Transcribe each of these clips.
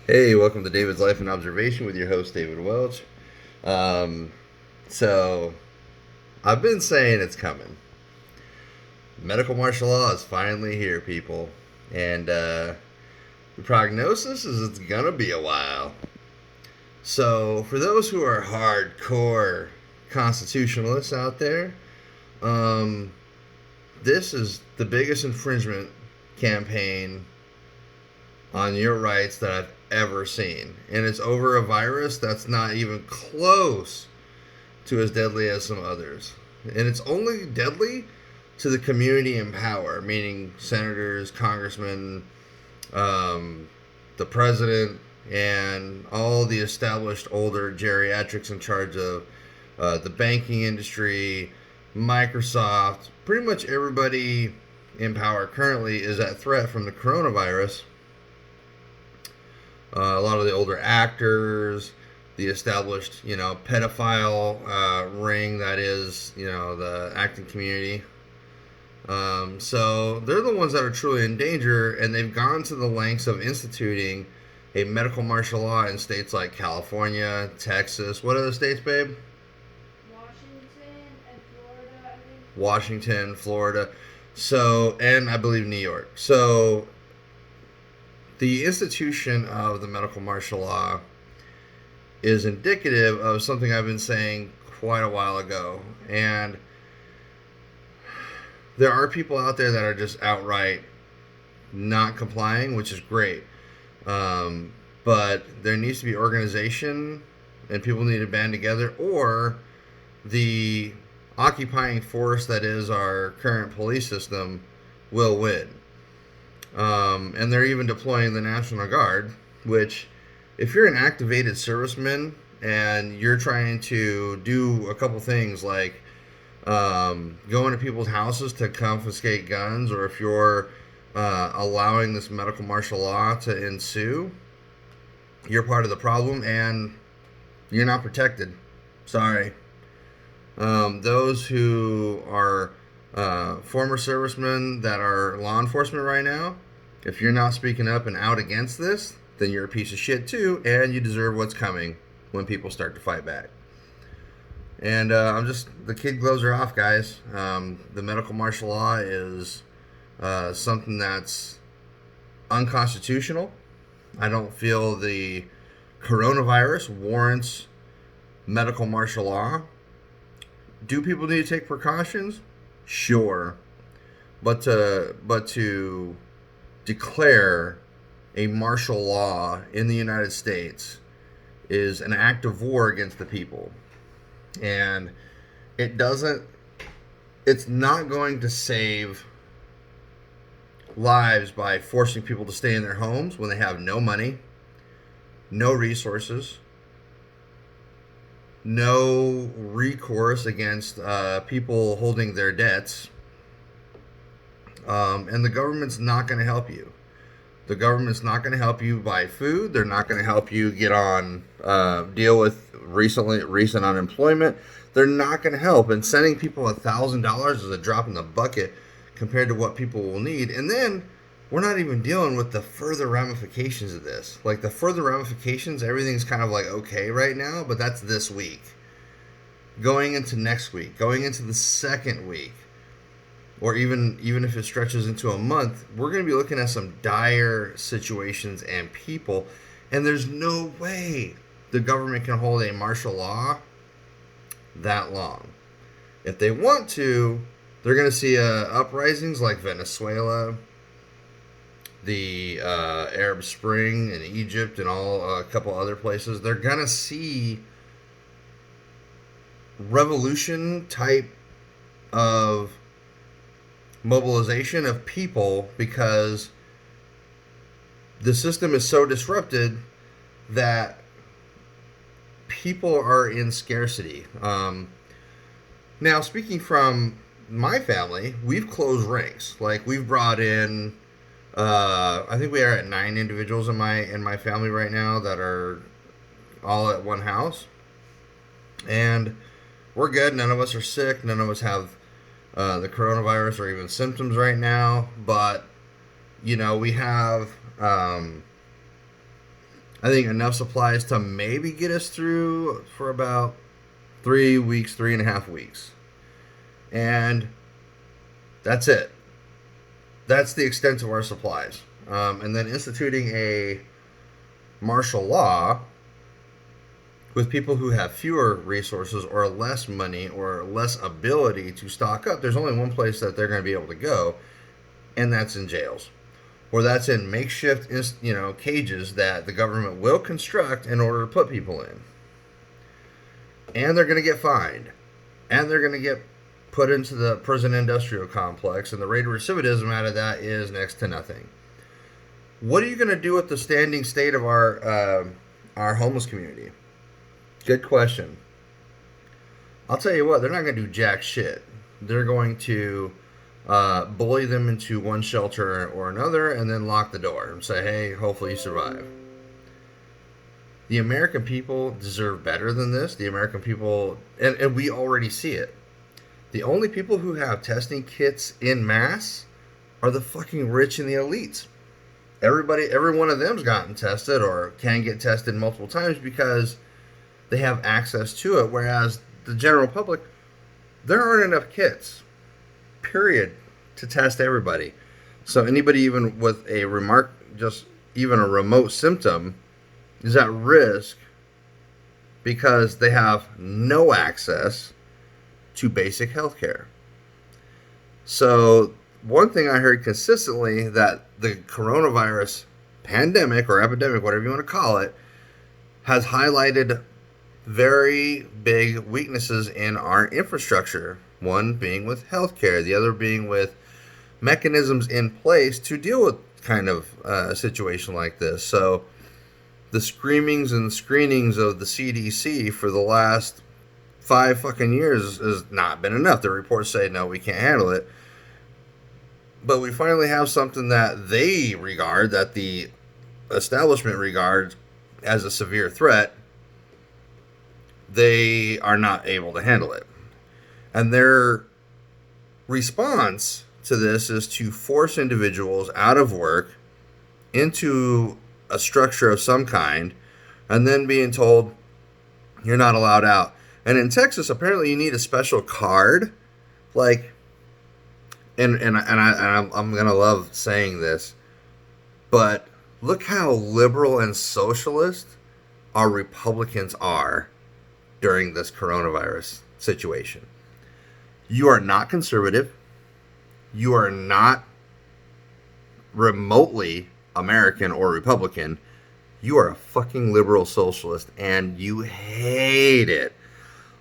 Hey, welcome to David's Life and Observation with your host, David Welch. Um, so, I've been saying it's coming. Medical martial law is finally here, people. And the prognosis is it's going to be a while. So, for those who are hardcore constitutionalists out there, um, this is the biggest infringement campaign on your rights that I've ever seen. And it's over a virus that's not even close to as deadly as some others. And it's only deadly to the community in power, meaning senators, congressmen, um, the president, and all the established older geriatrics in charge of the banking industry, Microsoft, pretty much everybody in power currently is at threat from the coronavirus. A lot of the older actors, the established, pedophile ring that is, the acting community. So they're the ones that are truly in danger, and they've gone to the lengths of instituting a medical martial law in states like California, Texas. What other states, babe? Washington and Florida, I think. Washington, Florida. So, and I believe New York. So, the institution of the medical martial law is indicative of something I've been saying quite a while ago. And there are people out there that are just outright not complying, which is great. But there needs to be organization, and people need to band together, or the occupying force that is our current police system will win. And they're even deploying the National Guard, which, if you're an activated serviceman and you're trying to do a couple things like go into people's houses to confiscate guns, or if you're allowing this medical martial law to ensue, you're part of the problem and you're not protected. Sorry. Those who are former servicemen that are law enforcement right now, if you're not speaking up and out against this, then you're a piece of shit too, and you deserve what's coming when people start to fight back. And the kid gloves are off, guys. The medical martial law is something that's unconstitutional. I don't feel the coronavirus warrants medical martial law. Do people need to take precautions? Sure. But to declare a martial law in the United States is an act of war against the people. And it doesn't it's not going to save lives by forcing people to stay in their homes when they have no money, no resources, no recourse against people holding their debts, and the government's not going to help you. The government's not going to help you buy food. They're not going to help you get on deal with recent unemployment. They're not going to help. And sending people $1,000 is a drop in the bucket compared to what people will need. And then we're not even dealing with the further ramifications of this. Like the further ramifications, everything's kind of like okay right now, but that's this week. Going into next week, going into the second week, or even if it stretches into a month, we're going to be looking at some dire situations and people, and there's no way the government can hold a martial law that long. If they want to, they're going to see uprisings like Venezuela, the Arab Spring in Egypt, and a couple other places. They're going to see revolution type of mobilization of people because the system is so disrupted that people are in scarcity. Now, speaking from my family, we've closed ranks. Like we've brought in, I think we are at 9 individuals in my family right now that are all at one house, and we're good. None of us are sick. None of us have the coronavirus or even symptoms right now. But we have I think enough supplies to maybe get us through for about 3 weeks, 3.5 weeks. And that's it. That's the extent of our supplies. And then instituting a martial law with people who have fewer resources or less money or less ability to stock up. There's only one place that they're going to be able to go, and that's in jails. Or that's in makeshift, cages that the government will construct in order to put people in. And they're going to get fined. And they're going to get put into the prison industrial complex, and the rate of recidivism out of that is next to nothing. What are you going to do with the standing state of our homeless community? Good question. I'll tell you what, they're not going to do jack shit. They're going to bully them into one shelter or another and then lock the door and say, hey, hopefully you survive. The American people deserve better than this. The American people, and we already see it. The only people who have testing kits in mass are the fucking rich and the elites. Every one of them's gotten tested or can get tested multiple times because they have access to it. Whereas the general public, there aren't enough kits, period, to test everybody. So anybody even with even a remote symptom is at risk because they have no access to basic health care. So one thing I heard consistently that the coronavirus pandemic or epidemic, whatever you want to call it, has highlighted very big weaknesses in our infrastructure. One being with healthcare, the other being with mechanisms in place to deal with kind of a situation like this. So the screamings and screenings of the CDC for the last 5 fucking years has not been enough. The reports say, no, we can't handle it. But we finally have something that they regard, that the establishment regards as a severe threat. They are not able to handle it. And their response to this is to force individuals out of work into a structure of some kind and then being told you're not allowed out. And in Texas, apparently you need a special card. Like, and I'm going to love saying this, but look how liberal and socialist our Republicans are during this coronavirus situation. You are not conservative. You are not remotely American or Republican. You are a fucking liberal socialist, and you hate it.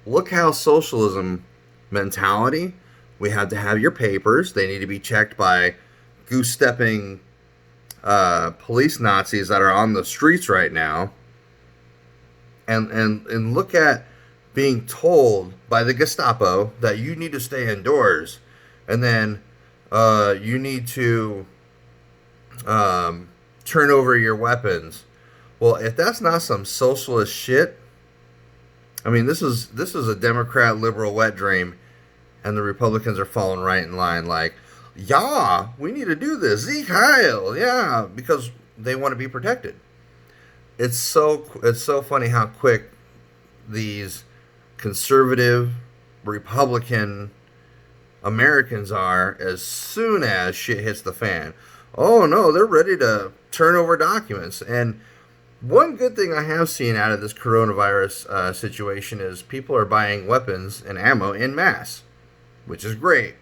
Look how socialism mentality, we have to have your papers. They need to be checked by goose-stepping police Nazis that are on the streets right now. And look at being told by the Gestapo that you need to stay indoors. And then you need to turn over your weapons. Well, if that's not some socialist shit, I mean, this is a Democrat liberal wet dream, and the Republicans are falling right in line. Like, yeah, we need to do this. Zeke Heil, yeah, because they want to be protected. It's so funny how quick these conservative Republican Americans are as soon as shit hits the fan. Oh no, they're ready to turn over documents. And one good thing I have seen out of this coronavirus situation is people are buying weapons and ammo in mass, which is great,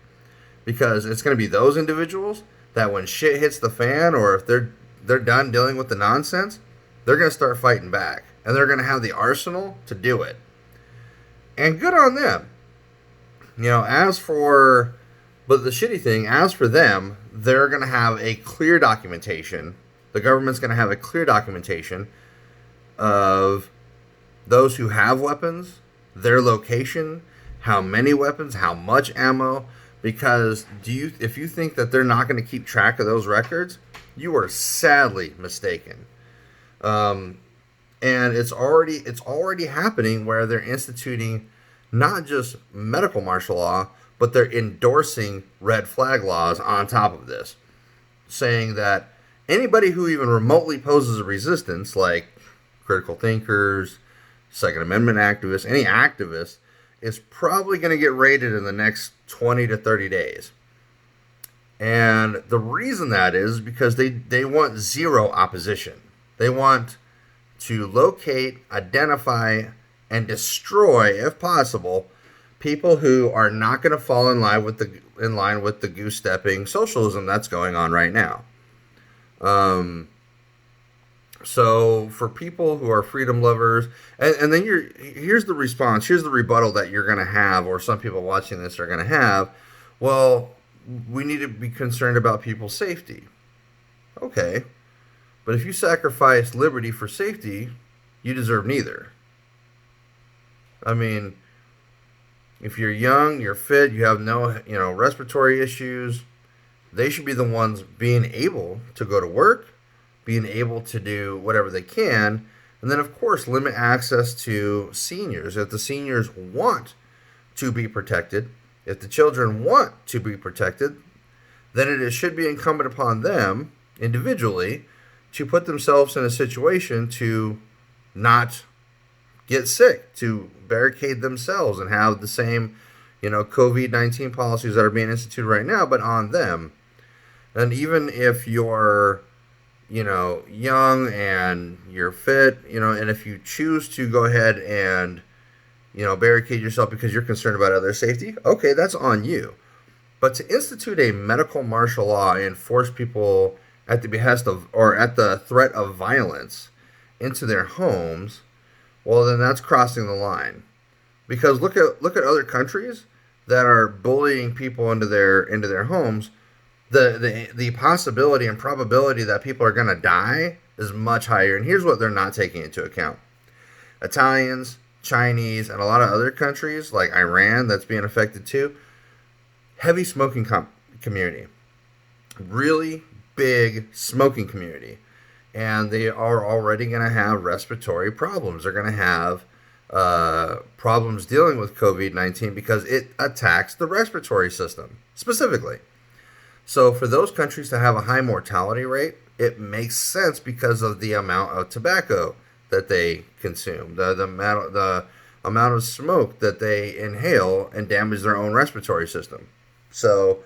because it's going to be those individuals that when shit hits the fan, or if they're done dealing with the nonsense, they're going to start fighting back, and they're going to have the arsenal to do it. And good on them. But the shitty thing, as for them, they're going to have a clear documentation. The government's going to have a clear documentation of those who have weapons, their location, how many weapons, how much ammo. Because if you think that they're not going to keep track of those records, you are sadly mistaken. And it's already happening where they're instituting not just medical martial law, but they're endorsing red flag laws on top of this, saying that anybody who even remotely poses a resistance, like critical thinkers, Second Amendment activists, any activist is probably going to get raided in the next 20 to 30 days. And the reason that is because they want zero opposition. They want to locate, identify, and destroy, if possible, people who are not going to fall in line with the goose-stepping socialism that's going on right now. So for people who are freedom lovers, and then here's the response, here's the rebuttal that you're going to have, or some people watching this are going to have. Well, we need to be concerned about people's safety. Okay, but if you sacrifice liberty for safety, you deserve neither. I mean, if you're young, you're fit, you have no, respiratory issues, they should be the ones being able to go to work, being able to do whatever they can, and then, of course, limit access to seniors. If the seniors want to be protected, if the children want to be protected, then it should be incumbent upon them, individually, to put themselves in a situation to not get sick, to barricade themselves and have the same, COVID-19 policies that are being instituted right now, but on them. And even if you're young and you're fit, and if you choose to go ahead and, barricade yourself because you're concerned about other safety, okay, that's on you. But to institute a medical martial law and force people at the behest of, or at the threat of violence into their homes, well, then that's crossing the line. Because look at other countries that are bullying people into their homes. The possibility and probability that people are going to die is much higher. And here's what they're not taking into account. Italians, Chinese, and a lot of other countries like Iran that's being affected too. Heavy smoking community. Really big smoking community. And they are already going to have respiratory problems. They're going to have problems dealing with COVID-19 because it attacks the respiratory system specifically. So for those countries to have a high mortality rate, it makes sense because of the amount of tobacco that they consume, the amount of smoke that they inhale and damage their own respiratory system. So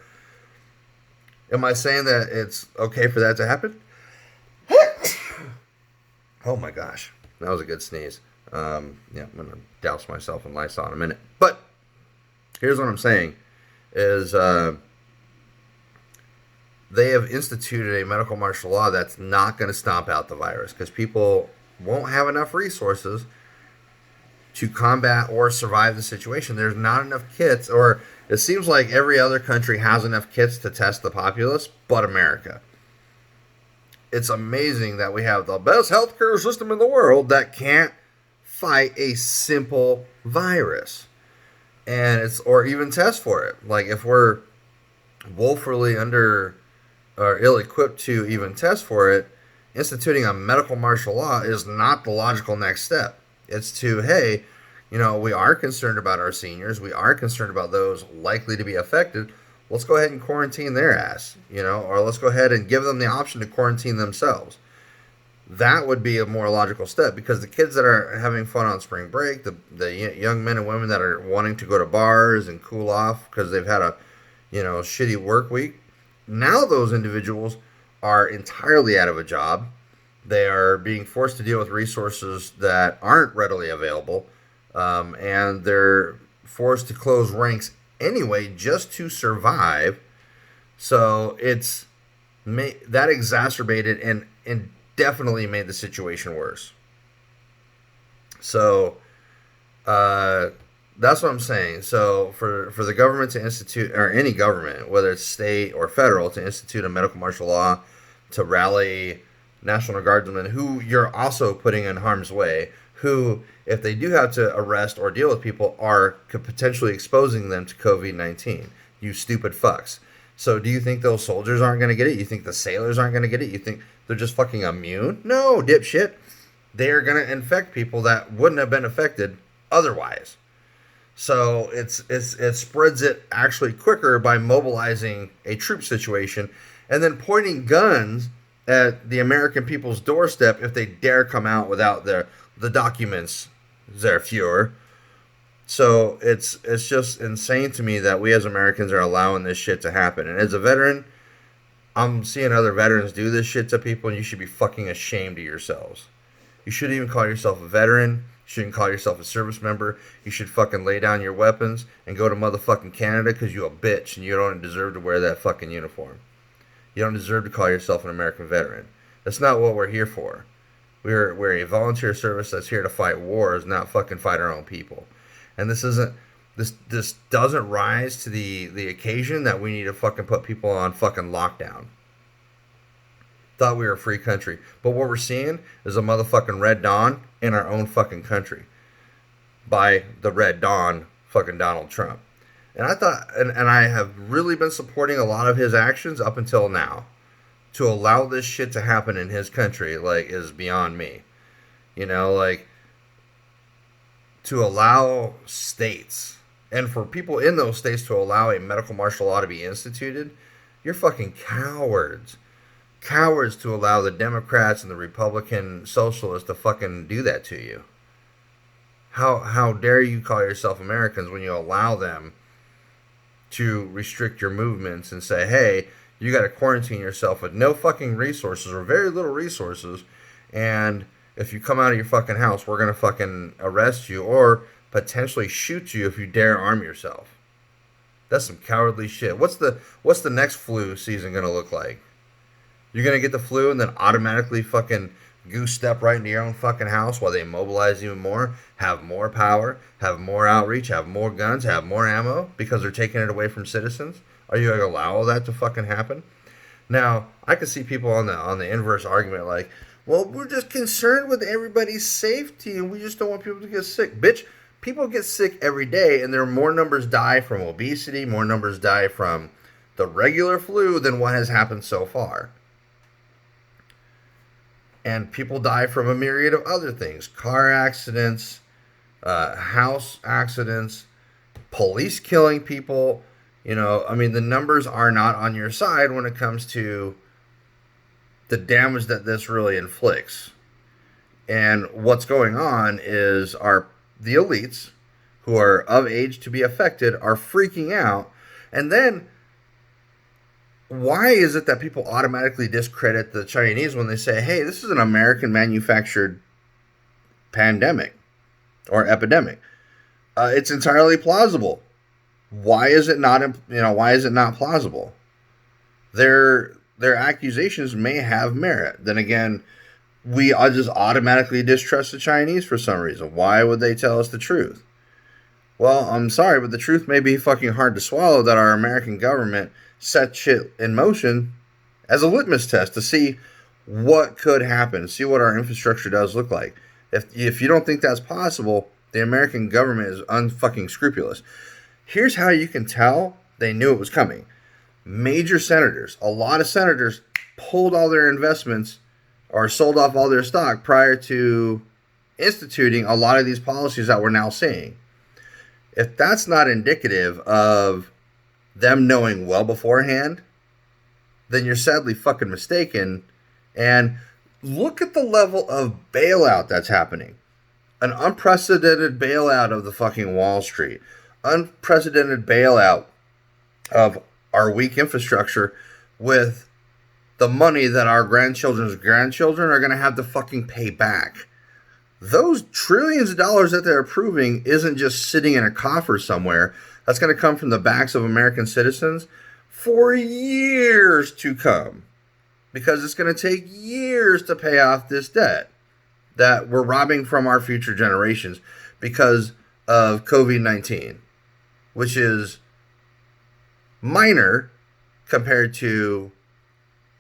am I saying that it's okay for that to happen? Oh my gosh, that was a good sneeze. I'm going to douse myself in Lysol in a minute. But here's what I'm saying is they have instituted a medical martial law that's not going to stomp out the virus because people won't have enough resources to combat or survive the situation. There's not enough kits, or it seems like every other country has enough kits to test the populace, but America. It's amazing that we have the best healthcare system in the world that can't fight a simple virus, or even test for it. Like if we're woefully under or ill-equipped to even test for it, instituting a medical martial law is not the logical next step. It's to, hey, we are concerned about our seniors. We are concerned about those likely to be affected. Let's go ahead and quarantine their ass, or let's go ahead and give them the option to quarantine themselves. That would be a more logical step because the kids that are having fun on spring break, the young men and women that are wanting to go to bars and cool off because they've had a, shitty work week, now those individuals are entirely out of a job. They are being forced to deal with resources that aren't readily available, and they're forced to close ranks anyway just to survive. So that exacerbated and definitely made the situation worse. So that's what I'm saying. So for the government to institute, or any government, whether it's state or federal, to institute a medical martial law to rally National Guardsmen who you're also putting in harm's way, who, if they do have to arrest or deal with people, could potentially exposing them to COVID-19. You stupid fucks. So do you think those soldiers aren't going to get it? You think the sailors aren't going to get it? You think they're just fucking immune? No, dipshit. They are going to infect people that wouldn't have been affected otherwise. So it spreads it actually quicker by mobilizing a troop situation and then pointing guns at the American people's doorstep if they dare come out without the documents, their Fuhrer. So it's just insane to me that we as Americans are allowing this shit to happen. And as a veteran, I'm seeing other veterans do this shit to people, and you should be fucking ashamed of yourselves. You shouldn't even call yourself a veteran. You shouldn't call yourself a service member. You should fucking lay down your weapons and go to motherfucking Canada because you a bitch and you don't deserve to wear that fucking uniform. You don't deserve to call yourself an American veteran. That's not what we're here for. We're a volunteer service that's here to fight wars, not fucking fight our own people. And this doesn't rise to the occasion that we need to fucking put people on fucking lockdown. Thought we were a free country. But what we're seeing is a motherfucking Red Dawn in our own fucking country. By the Red Dawn, fucking Donald Trump. And I thought, and I have really been supporting a lot of his actions up until now. To allow this shit to happen in his country, like, is beyond me. You know, like, to allow states, and for people in those states to allow a medical martial law to be instituted, you're fucking cowards. Cowards to allow the Democrats and the Republican socialists to fucking do that to you. How dare you call yourself Americans when you allow them to restrict your movements and say, hey, you got to quarantine yourself with no fucking resources or very little resources, and if you come out of your fucking house, we're going to fucking arrest you or potentially shoot you if you dare arm yourself. That's some cowardly shit. What's the next flu season going to look like? You're going to get the flu and then automatically fucking goose step right into your own fucking house while they mobilize even more, have more power, have more outreach, have more guns, have more ammo because they're taking it away from citizens? Are you going to allow all that to fucking happen? Now, I could see people on the inverse argument like, well, we're just concerned with everybody's safety and we just don't want people to get sick. Bitch, people get sick every day and there are more numbers die from obesity, more numbers die from the regular flu than what has happened so far. And people die from a myriad of other things. Car accidents, house accidents, police killing people. You know, I mean, the numbers are not on your side when it comes to the damage that this really inflicts. And what's going on is the elites who are of age to be affected are freaking out. And then why is it that people automatically discredit the Chinese when they say, hey, this is an American manufactured pandemic or epidemic? It's entirely plausible. Why is it not plausible? Their accusations may have merit. Then again, we just automatically distrust the Chinese for some reason. Why would they tell us the truth? Well, I'm sorry, but the truth may be fucking hard to swallow that our American government set shit in motion as a litmus test to see what could happen, see what our infrastructure does look like. If you don't think that's possible, the American government is unfucking scrupulous. Here's how you can tell they knew it was coming. Major senators, a lot of senators pulled all their investments or sold off all their stock prior to instituting a lot of these policies that we're now seeing. If that's not indicative of them knowing well beforehand, then you're sadly fucking mistaken. And look at the level of bailout that's happening. An unprecedented bailout of the fucking Wall Street. Unprecedented bailout of our weak infrastructure with the money that our grandchildren's grandchildren are going to have to fucking pay back. Those trillions of dollars that they're approving isn't just sitting in a coffer somewhere. That's going to come from the backs of American citizens for years to come. Because it's going to take years to pay off this debt that we're robbing from our future generations because of COVID-19. Which is minor compared to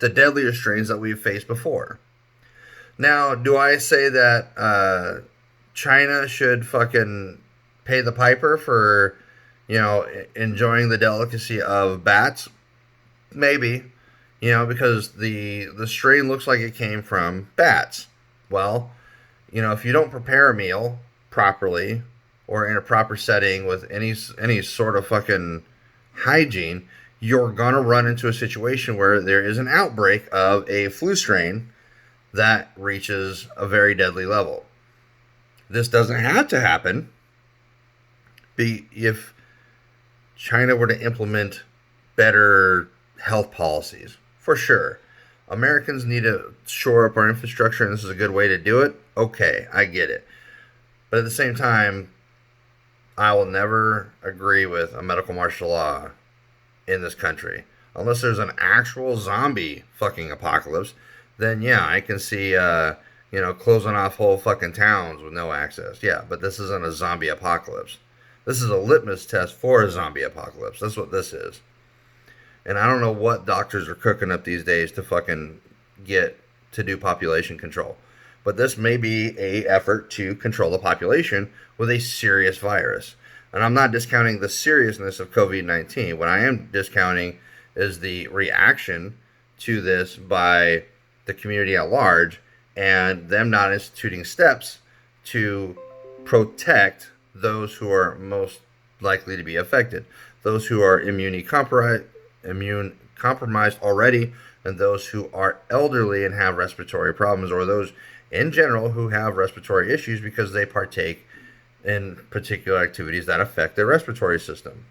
the deadlier strains that we've faced before. Now, do I say that China should fucking pay the piper for, enjoying the delicacy of bats? Maybe, because the strain looks like it came from bats. Well, if you don't prepare a meal properly, or in a proper setting with any sort of fucking hygiene, you're going to run into a situation where there is an outbreak of a flu strain that reaches a very deadly level. This doesn't have to happen if China were to implement better health policies, for sure. Americans need to shore up our infrastructure, and this is a good way to do it. Okay, I get it. But at the same time, I will never agree with a medical martial law in this country. Unless there's an actual zombie fucking apocalypse, then yeah, I can see, closing off whole fucking towns with no access. Yeah, but this isn't a zombie apocalypse. This is a litmus test for a zombie apocalypse. That's what this is. And I don't know what doctors are cooking up these days to fucking get to do population control. But this may be a effort to control the population with a serious virus. And I'm not discounting the seriousness of COVID-19. What I am discounting is the reaction to this by the community at large and them not instituting steps to protect those who are most likely to be affected. Those who are immune compromised already, and those who are elderly and have respiratory problems, or those in general who have respiratory issues because they partake in particular activities that affect their respiratory system.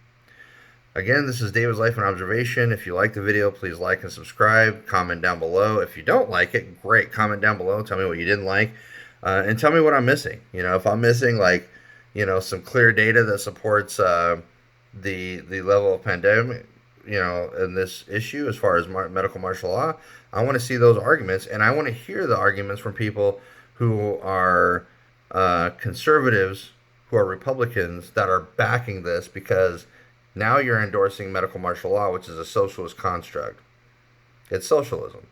Again, this is David's Life and Observation. If you like the video, please like and subscribe. Comment down below. If you don't like it, great. Comment down below. Tell me what you didn't like. And tell me what I'm missing. If I'm missing, some clear data that supports the level of pandemic, in this issue as far as medical martial law, I want to see those arguments, and I want to hear the arguments from people who are conservatives, who are Republicans, that are backing this, because now you're endorsing medical martial law, which is a socialist construct. It's socialism.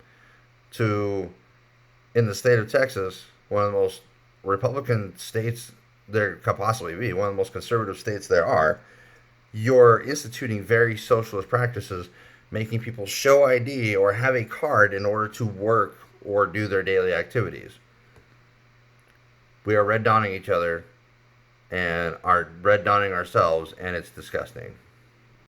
In the state of Texas, one of the most Republican states there could possibly be, one of the most conservative states there are, you're instituting very socialist practices, making people show ID or have a card in order to work or do their daily activities. We are red donning each other and are red donning ourselves, and it's disgusting.